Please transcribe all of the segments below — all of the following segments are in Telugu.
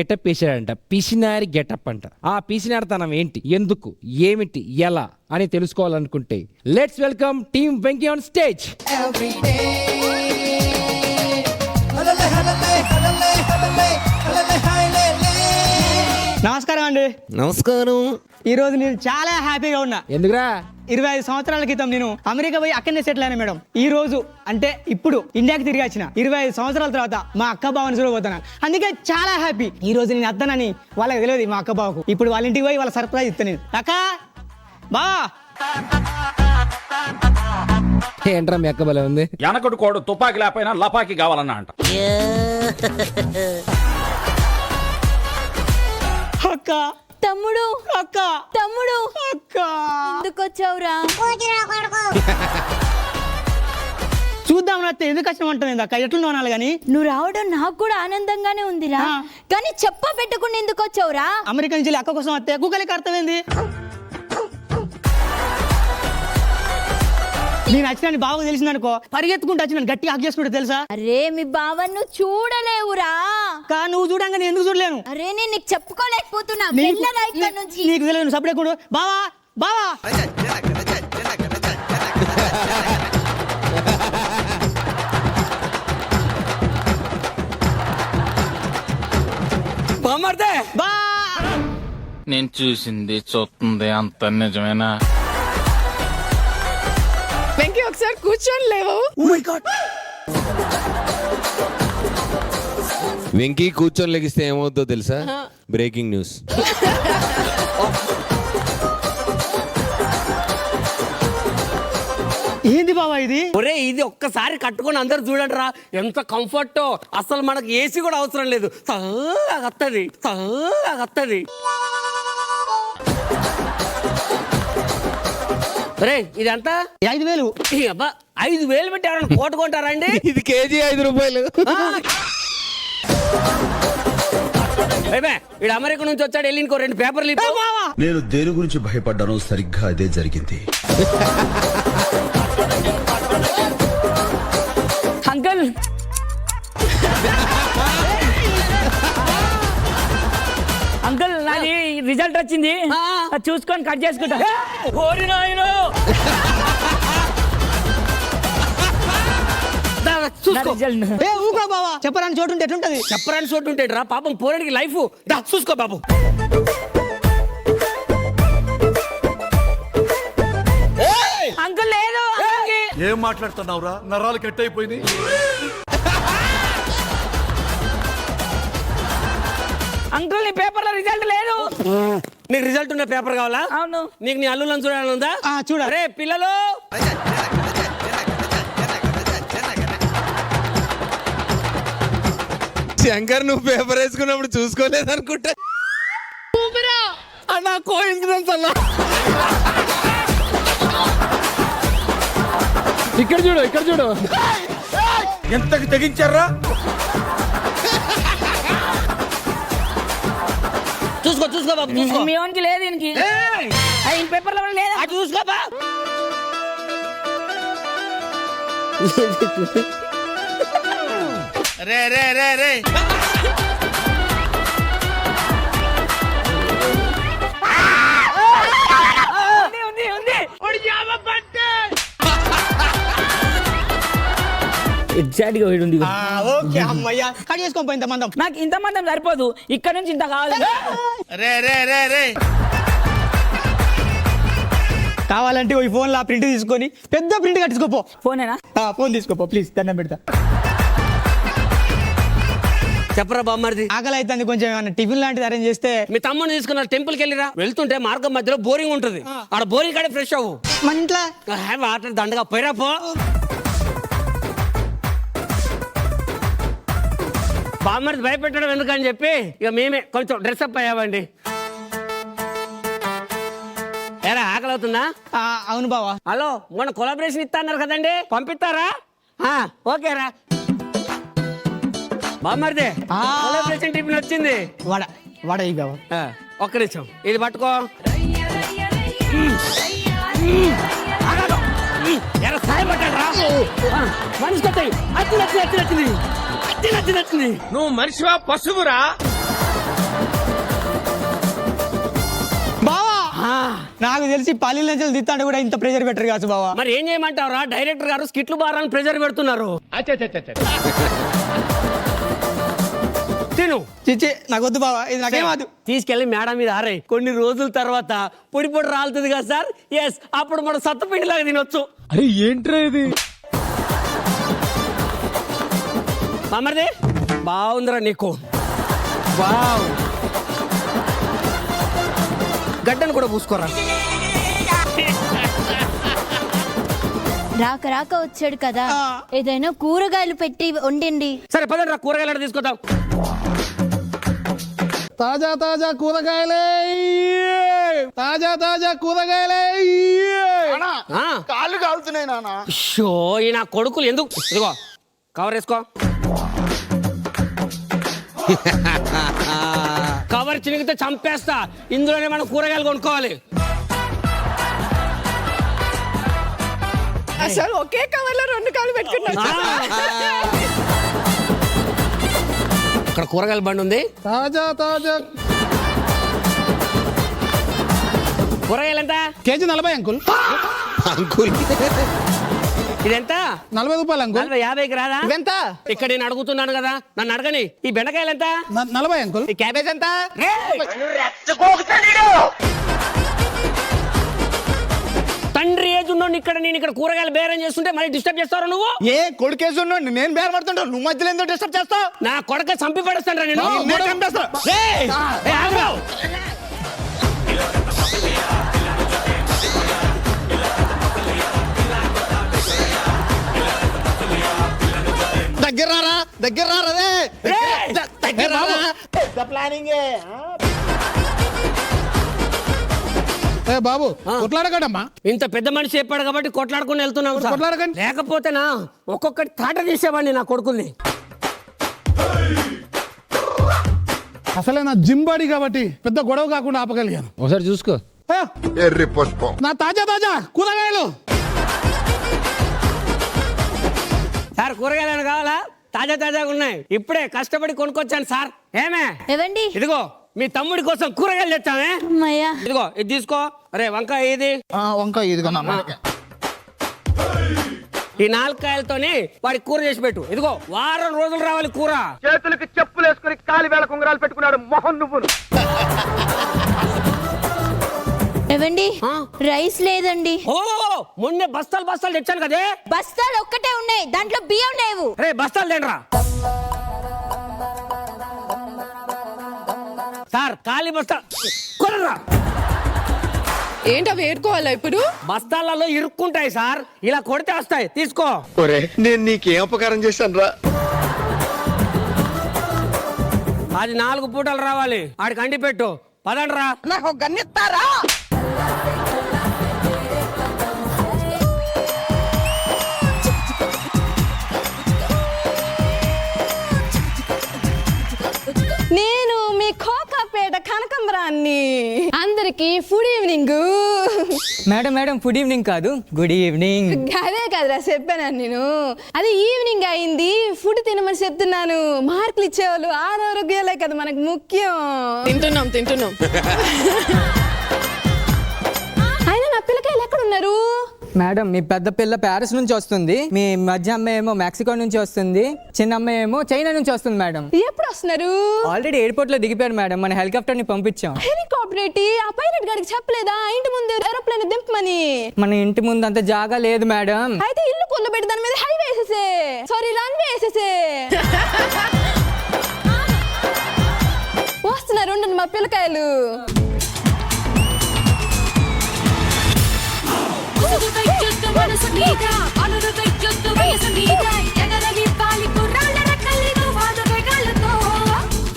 గెటప్ వేసాడంట, పిసినారి గెటప్ అంట. ఆ పిసినారితనం ఏంటి, ఎందుకు, ఏమిటి, ఎలా అని తెలుసుకోవాలనుకుంటే let's welcome team Venky on stage. నమస్కారం అండి. నమస్కారం. ఈ రోజు నేను చాలా హ్యాపీగా ఉన్నా. ఎందుకురా? 25 సంవత్సరాల క్రితం నేను అమెరికా పోయి అక్కడనే సెటిల్ అయినా మేడం. ఈ రోజు అంటే ఇప్పుడు ఇండియాకి తిరిగి వచ్చిన 25 సంవత్సరాల తర్వాత మా అక్క బావని చూడబోతున్నాను. అందుకే చాలా హ్యాపీ. ఈ రోజు నేను అద్దనని వాళ్ళకి తెలియదు మా అక్క బావకు. ఇప్పుడు వాళ్ళ ఇంటికి పోయి వాళ్ళ సర్ప్రైజ్ ఇస్తాను నేను. అక్క బావా ఏంట్రా మీ అక్క బలే ఉంది. వెనకడు కోడు తుపాకి లేకపోయినా లపాకి కావాలన్నా అంట. అక్క తమ్ముడు అక్క తమ్ముడు అక్క ఎందుకు వచ్చావురా? చూద్దాం రాస్తే ఎందుకు వచ్చినామంటుంది అక్క. ఎట్లున్నా అనాలి కానీ నువ్వు రావడం నాకు కూడా ఆనందంగానే ఉందిరా, కానీ చెప్ప పెట్టకుండా ఎందుకు వచ్చావురా? అమెరికా నుంచి అక్క కోసం వస్తే కుక్కలకి అర్థమైంది. నేను వచ్చిన బాగా తెలిసిందనుకో పరిగెత్తుకుంటూ వచ్చి నన్ను గట్టిగా హక్ చేసుకుంటే తెలుసా. అరే మీ బావను చూడలేవురా? నువ్వు చూడంగా నేను ఎందుకు చూడలేను? అరే నేను నీకు చెప్పుకోలేకపోతున్నా. వెళ్ళరా ఇక్కడ నుంచి. నీకు తెలియదు సపరేట్ బావా బావా. బా నేను చూసింది చూస్తుంది అంత నిజమేనా? వెంకీ ఒకసారి కూర్చొని లేవు. వెంకీ కూర్చొని లెగిస్తే ఏమవుతుందో తెలుసా? Breaking news. ఏంది బావా ఇది? ఒరే ఇది ఒక్కసారి కట్టుకొని అందరు చూడండి రా, ఎంత కంఫర్ట్. అసలు మనకు ఏసీ కూడా అవసరం లేదు. తగ్గత్తది. రే ఇదంతా 5,000. అబ్బా 5,000 పెట్టి ఎవరైనా కోట కొంటారండి? ఇది కేజీ 5 రూపాయలు. ఇడు అమెరికా నుంచి వచ్చాడు, వెళ్ళి ఇంకో 2 పేపర్లు ఇవ్వు. నేను దేని గురించి భయపడ్డానో సరిగ్గా అదే జరిగింది. అంకుల్ అంకుల్ నాది రిజల్ట్ వచ్చింది, అది చూసుకొని కట్ చేసుకుంటా. చూసుకో. ఊకో బావా, చెప్పరాని చోటు ఉంటే ఎట్లుంటది? చెప్పరాని చోటు ఉంటాడు రా పాపం, పోరాడికి లైఫ్. చూసుకో బాబు. అంకుల్ లేదు. ఏం మాట్లాడుతున్నావురా? నరాలు కట్ అయిపోయింది. అంకుల్ నీ పేపర్ లో రిజల్ట్ లేదు. నీకు రిజల్ట్ ఉన్న పేపర్ కావాలా? అవును. నీకు నీ అల్లులను చూడాలని ఉందా? చూడ. రే పిల్లలు, శంకర్ నువ్వు పేపర్ వేసుకున్నప్పుడు చూసుకోలేదు అనుకుంటా. అన్నా కోఇన్సిడెన్స్ అన్నా. ఇక్కడ చూడు, ఇక్కడ చూడు. ఎంతకు తెగించారా? చూసుకో బాబు, చూసుకో. మీ ఓన్కి లేదు, దీనికి ఈ పేపర్ లో లేదు. అటు చూసుకో బా. రే రే రే రే ఎగ్జాక్ట్ గా ఉంది. ఓకే అమ్మయ్యా, కట్ చేసుకో. ఇంత మందం నాకు ఇంత మందం సరిపోదు, ఇక్కడ నుంచి ఇంత కావాలి. రే రే రే రే కావాలంటే ఈ ఫోన్ లో ప్రింట్ తీసుకొని పెద్ద ప్రింట్ కట్టించుకోపో. ఫోనేనా? ఫోన్ తీసుకోపో ప్లీజ్, దండం పెడతా. చెప్పరా బామ్మర్ది. ఆకలి అయితే కొంచెం ఏమైనా టిఫిన్ లాంటిది అరేంజ్ చేస్తే. మీ తమ్ముడిని తీసుకున్న టెంపుల్కి వెళ్ళిరా. వెళ్తుంటే మార్గం మధ్యలో బోరింగ్ ఉంటుంది, ఆడ బోరింగ్ కాడే ఫ్రెష్ అవ్వు. మన ఇంట్లో వాటర్ దండగా పోయిరా పో. బామ్మర్ది భయపెట్టడం ఎందుకని చెప్పి ఇక మేమే కొంచెం డ్రెస్అప్ అయ్యామండి. ఎరా ఆకలి అవుతుందా? అవును బావా. హలో, మొన్న కొలాబరేషన్ ఇస్తా అన్నారు కదండి, పంపిస్తారా? ఓకేరా బామ్మర్ది, కొలాబరేషన్ టిఫిన్ వచ్చింది. వడ ఈ బావా. ఒక్క నిమిషం, ఇది పట్టుకో. నువ్వు మనిషివా పశువురా? నాకు తెలిసి పల్లీల నుంచి తిత్తాంటే కూడా ఇంత ప్రెషర్ పెట్టరు కాదు బావా. మరి ఏం చేయమంటావురా, డైరెక్టర్ గారు స్కిట్లు బారాలని ప్రెజర్ పెడుతున్నారు. తిను చిచ్చి నాకు వద్దు బావా, ఇది నాకేమదు. తీసుకెళ్లి మేడం మీద ఆరే, కొన్ని రోజుల తర్వాత పొడి పొడి రాలుతుంది కదా సార్. ఎస్, అప్పుడు మనం సత్తపిండి లాగా తినొచ్చు. అరే ఏంట్రా ఇది? మామర్ది బాగుందిరా నీకు. వావ్, గడ్డను కూడా పూసుకోరా. రాక రాక వచ్చాడు కదా, ఏదైనా కూరగాయలు పెట్టి వండండి. సరే పదండి రా, కూరగాయలు తీసుకొద్దాం. తాజా తాజా కూరగాయలే, తాజా తాజా కూరగాయలే. కాళ్ళు కాలుతున్నాయి నాన్న. షో, ఈ నా కొడుకులు ఎందుకు? ఇదిగో కవర్ వేసుకో. కవర్ చినిగితే చంపేస్తా. ఇందులోనే మనం కూరగాయలు కొనుక్కోవాలి. అసలు ఒకే కవర్ లో 2 కాళ్ళు పెట్టుకున్నా. ఇక్కడ కూరగాయల బండి ఉంది. తాజా తాజా కూరగాయలు ఎంత? KG 40 uncle. అంకుల్ ఇదెంత? 40 రూపాయలు అంకుల్. 50కి రాదా? ఇదెంత? ఇక్కడ నేను అడుగుతున్నాను కదా, నన్ను అడగని. ఈ బెండకాయలు ఎంత? 40 అంకుల్. ఈ క్యాబేజ్ ఎంత? తండ్రి ఏజ్ ఉన్నోడిని ఇక్కడ నేను ఇక్కడ కూరగాయలు బేరం చేస్తుంటే మళ్ళీ డిస్టర్బ్ చేస్తావు నువ్వు. ఏ కొడుకేసి ఉన్నాడు, నేను బేర పడుతుంటావు, నువ్వు మధ్యలో ఎందుకు డిస్టర్బ్ చేస్తావు? నా కొడక చంపి పడేస్తాను నేను. నేను చంపేస్తా. ఏయ్, ఏయ్, ఆగు. దగ్గర రారా, దగ్గర రారా. ఏయ్, దగ్గర రారా. ఏ బాబు కొట్లాడకండమ్మా. ఇంత పెద్ద మనిషి చెప్పాడు కాబట్టి కొట్లాడుకుని వెళ్తున్నాం సార్. కొట్లాడకండి. లేకపోతేనా ఒక్కొక్కటి తాట తీసేవాడిని నా కొడుకుల్ని. అసలే నా జిమ్ బాడీ కాబట్టి పెద్ద గొడవ కాకుండా ఆపగలిగాను. ఒకసారి చూసుకో. ఎర్రి పుష్పం. నా తాజా తాజా కూరగాయలు. సార్ కూరగాయలు కావాలా? తాజా తాజాగా ఉన్నాయి, ఇప్పుడే కష్టపడి కొనుక్కొచ్చాను సార్. ఏమే ఏవండి? ఇదిగో మీ తమ్ముడి కోసం కూరగాయలు తెచ్చామే. అమ్మయ్యా, ఇదిగో ఇది తీసుకో. అరే వంకాయ ఇది, వంకాయ ఇది కన్నా. ఈ 4 కాయలతోని వాడికి కూర చేసి పెట్టు. ఇదిగో వారం రోజులు రావాలి కూర. చేతులకి చెప్పులు వేసుకుని కాలి వేళ కుంగరాలు పెట్టుకున్నాడు మొహం నువ్వును. ఏవండి? ఆ? రైస్ లేదండి. ఓ మొన్నే బస్తాలు బస్తాలు తెచ్చాను కదే. బస్తాలు ఒక్కటే ఉన్నాయి, దాంట్లో బియ్యం లేవు. రే బస్తాలు తేండ్రా. సార్ ఖాళీ బస్తా కొనరా. ఏంటో వేడుకోవాలా ఇప్పుడు? బస్తాలలో ఇరుక్కుంటాయి సార్, ఇలా కొడితే వస్తాయి. తీసుకో. నేను నీకేం ఉపకారం చేశాను రా? అది 4 పూటలు రావాలి. ఆడికి అండి పెట్టు. పదండ్రా. నాకు గన్నిస్తారా? నేను మీ కోకాపేట కనకంబరాన్ని. అందరికి food evening. Madam madam food evening కాదు, గుడ్ ఈవినింగ్. అదే కదరా చెప్పాను నేను. అది ఈవినింగ్ అయింది, ఫుడ్ తినమని చెప్తున్నాను. మార్కులు ఇచ్చేవాళ్ళు ఆరోగ్యాలే కదా మనకు ముఖ్యం. తింటున్నాం అయినా నా పిల్లకాయలు ఎక్కడున్నారు? మేడం మీ పెద్ద పిల్ల ప్యారిస్ నుంచి వస్తుంది, మీ మధ్య అమ్మాయి ఏమో మెక్సికో నుంచి వస్తుంది, చిన్న అమ్మాయి ఏమో చైనా నుంచి వస్తుంది మేడం. ఎప్పుడు వస్తున్నారు? ఆల్రెడీ ఎయిర్పోర్ట్ లో దిగిపోయారు మేడం, మన హెలికాప్టర్ ని పంపించాం. హెలికాప్టర్ ఏంటి? ఆ పైలట్ గారికి చెప్పలేదా ఇంటి ముందు ఏరోప్లేన్ దింపమని? మన ఇంటి ముందు అంత జాగా లేదు మేడం. అయితే ఇల్లు కొల్లు పెట్టి దాని మీద హైవే వేసేసే, సారీ రన్వే వేసేసే. వస్తున్నారు ఉండండి మా పిల్లకాయలు.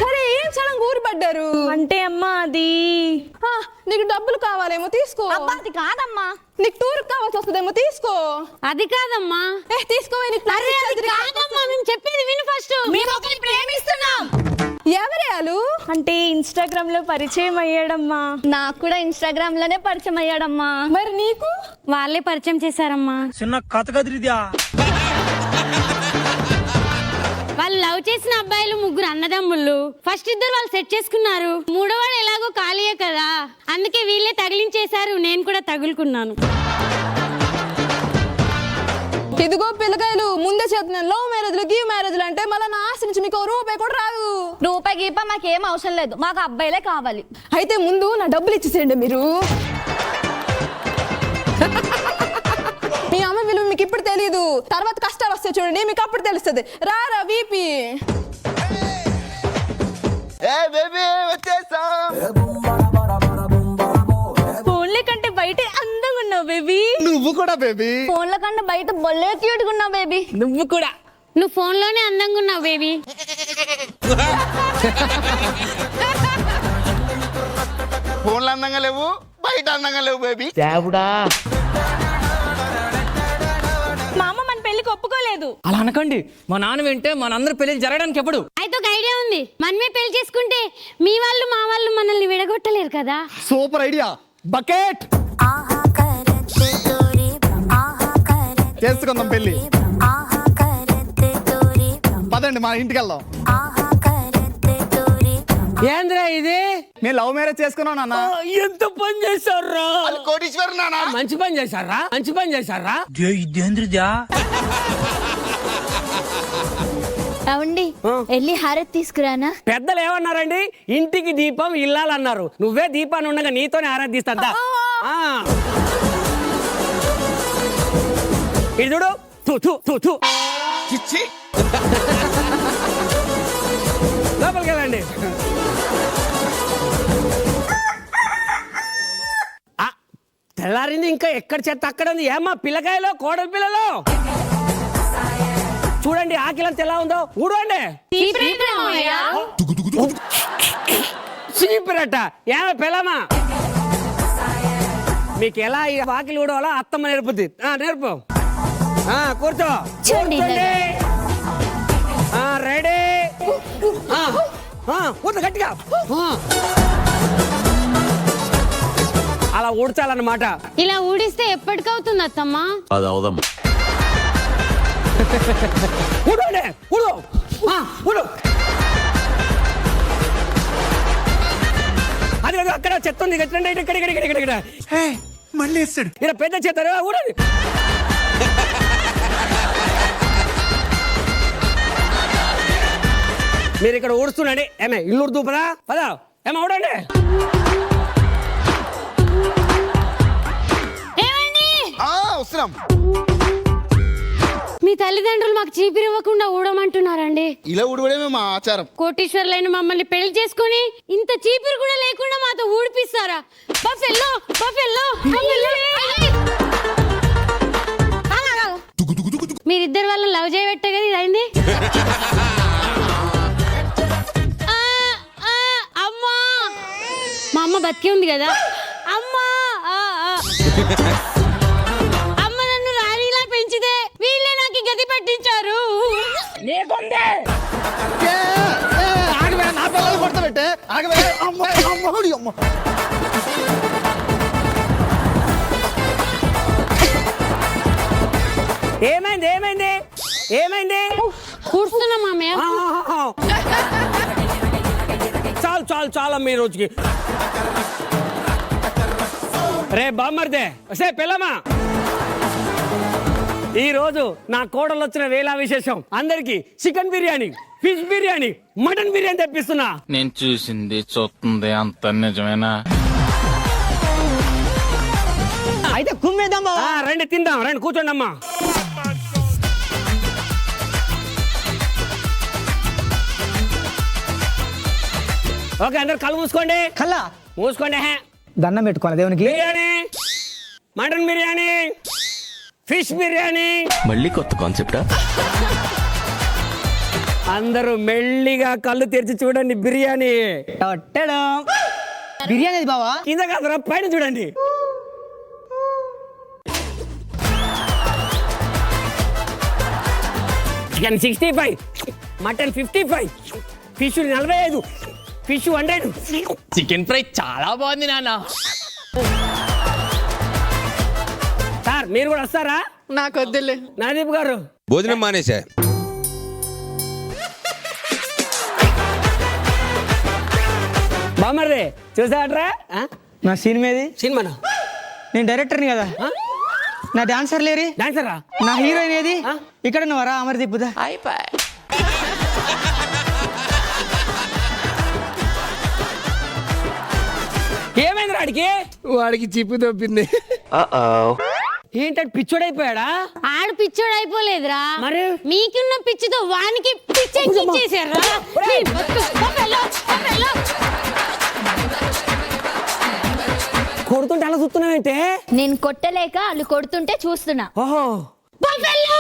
సరే ఏం చాలా ఊరిపడ్డారు అంటే అమ్మా అది నీకు డబ్బులు కావాలేమో తీసుకో. అబ్బా, అది కాదమ్మా. నీకు టూర్ కావాల్సి వస్తుందేమో తీసుకో. అది కాదమ్మా. తీసుకో. మేము చెప్పేది విను ఫస్ట్. మేము ఒకరిని ప్రేమిస్తున్నాం. ఎవరే వాళ్ళు? అంటే ఇన్స్టాగ్రామ్ లో పరిచయం అయ్యాడమ్మా. నాకు కూడా ఇన్స్టాగ్రామ్ లోనే పరిచయం అయ్యాడమ్మా. మరి నీకు? వాళ్ళే పరిచయం చేశారమ్మా. చిన్న కథ కదిరిద్యా. వాళ్ళు లవ్ చేసిన అబ్బాయిలు ముగ్గురు అన్నదమ్ముళ్ళు. ఫస్ట్ ఇద్దరు వాళ్ళు సెట్ చేసుకున్నారు, మూడోవాడు ఎలాగో ఖాళీయే కదా, అందుకే వీళ్ళే తగిలించేశారు. నేను కూడా తగులుకున్నాను. ఇదిగో పిల్లకాయలు, ముందే చెప్తున్నాను, లవ్ మ్యారేజ్లు గివ్ మ్యారేజ్లు అంటే మళ్ళీ నా ఆస్తి నుంచి మీకు రూపాయి కూడా రాదు. రూపాయి గీప మాకేం అవసరం లేదు, మాకు అబ్బాయిలే కావాలి. అయితే ముందు నా డబ్బులు ఇచ్చేసేయండి మీరు. మీ అమ్మ విలువ మీకు ఇప్పుడు తెలియదు, తర్వాత కష్టాలు వస్తాయి చూడండి, మీకు అప్పుడు తెలుస్తుంది. రారా వీపీ. ఫోన్ల కంటే బయట అందంగా ఉన్నావు బేబీ. నువ్వు కూడా బేబీ. ఫోన్ల కంటే బయట బొల్లే క్యూట్ గా ఉన్నావు బేబీ. నువ్వు కూడా. నువ్వు ఫోన్ లోనే అందంగా ఉన్నావు బేబీ. ఫోన్లు అందంగా లేవు, బయట అందంగా లేవు బేబీ. మా అమ్మ మన పెళ్లికి ఒప్పుకోలేదు. అలా అనకండి, మా నాన్న వింటే మనందరూ పెళ్లి జరగడానికి ఎప్పుడు. అయితే ఒక ఐడియా ఉంది, మనమే పెళ్లి చేసుకుంటే మీ వాళ్ళు మా వాళ్ళు మనల్ని విడగొట్టలేరు కదా. Super idea. బకెట్ చేసుకుందాం పెళ్లి. పదండి మా ఇంటికి వెళ్దాం. ఏంద్రా ఇది? మేము లవ్ మ్యారేజ్ చేసుకున్నాం నాన్న. ఎంత పని చేశారా? కోటీశ్వరు నానా. మంచి పని చేశారా, మంచి పని చేశారా? అవండి వెళ్ళి హారతి తీసుకురానా. పెద్దలు ఏమన్నారండి? ఇంటికి దీపం ఇల్లాలన్నారు. నువ్వే దీపాన్ని ఉండగా నీతోనే ఆరాధిస్తా. ఇది చూడు. తూ తూ తూ తూ. లోపలికి వెళ్ళండి. తెల్లారింది, ఇంకా ఎక్కడ చెత్త అక్కడ ఉంది. ఏమ్మా పిల్లకాయలో కోడలు పిల్లలో చూడండి, ఆకిలంత ఎలా ఉందో. ఊడండి. చీపిరట ఏమ పిల్లమా. మీకు ఎలా ఈ వాకిలి ఊడవాలో అత్తమ్మ నేర్పుద్ది. నేర్పు. కూర్చో. రెడీ. ఊడు గట్టిగా. అలా ఊడ్చాలన్నమాట. ఇలా ఊడిస్తే ఎప్పటికవుతుంది అత్తమ్మా? అది అవుదాం. ఊడండి. ఊడు. ఊడు. అది అక్కడ చెత్త ఉంది. ఇక్కడ మళ్ళీ వేస్తాడు. ఇక్కడ పెద్ద చెత్త ఊడండి. మీరు ఇక్కడ ఊడుస్తున్నాండి. ఏమే ఇల్లు ఊడుతూపదా? పదా ఏమో ఊడండి. వస్తున్నాం. మీ తల్లిదండ్రులు మాకు చీపిరి ఇవ్వకుండా ఊడమంటున్నారండి. ఇలా ఊడవడమే మా ఆచారం. కోటీశ్వర్లైన మమ్మల్ని పెళ్లి చేసుకుని ఇంత చీపిరి కూడా లేకుండా మాతో ఊడిపిస్తారా? Buffalo buffalo. మీరిద్దరు వాళ్ళని లవ్ చేయబట్టే కదా ఇది అయింది. అమ్మా, మా అమ్మ బతికే ఉంది కదా. అమ్మా, అమ్మ నన్ను రాణిలా పెంచితే వీళ్ళే నాకు గది పట్టించారు. నా పిల్లలు కొడతాబెట్టే. ఏమైంది? ఏమైంది? ఏమైంది? కూర్చున్నా మామయ్య. చాలు చాలు చాలమ్మ ఈ రోజుకి. రే బామ్మర్దే, సే పిల్లమా, ఈ రోజు నా కోడలు వచ్చిన వేళ విశేషం. అందరికి chicken biryani, fish biryani, mutton biryani తెప్పిస్తున్నా. నేను చూసింది చూస్తుంది అంత నిజమేనా? అయితే కుమ్మేద్దాం బావా. రండి తిందాం. రండి కూర్చోండి అమ్మా. ఓకే, అందరు కళ్ళు మూసుకోండి. కల్లా మూసుకోండి. దండం పెట్టుకోవాలి దేవునికి. Biryani, mutton biryani, fish biryani. మళ్ళీ కొత్త కాన్సెప్టా? అందరూ మెల్లిగా కళ్ళు తెరిచి చూడండి. బిర్యానీ బిర్యానీ బావా. కింద కాదురా, పైన చూడండి. Chicken 65, mutton 55, fish 45, fish 100. Chicken fry చాలా బాగుంది నాన్న. సార్ మీరు కూడా వస్తారా? నాకు వద్దులే. నాదీప్ గారు భోజనం మానేసా. బామర్దే చూసావట్రా నా సినిమా ఏది? సినిమాను నేను డైరెక్టర్ని కదా. నా డాన్సర్ లేరి, డాన్సరా నా హీరోయిన్ ఏది? ఇక్కడ నువ్వరా అమర్దీపుదా. ఏమైంది వాడికి? వాడికి చిప్పు దొబ్బింది. ఏంటంటే పిచ్చోడైపోయాడా? ఆడు పిచ్చోడు అయిపోలేదురా, మరి? మీకున్న పిచ్చితో వానికి పిచ్చెక్కించేసారా? కొడుతుంటే అలా చూస్తున్నావేంటే? నేను కొట్టలేక వాళ్ళు కొడుతుంటే చూస్తున్నా. ఓహో Buffalo!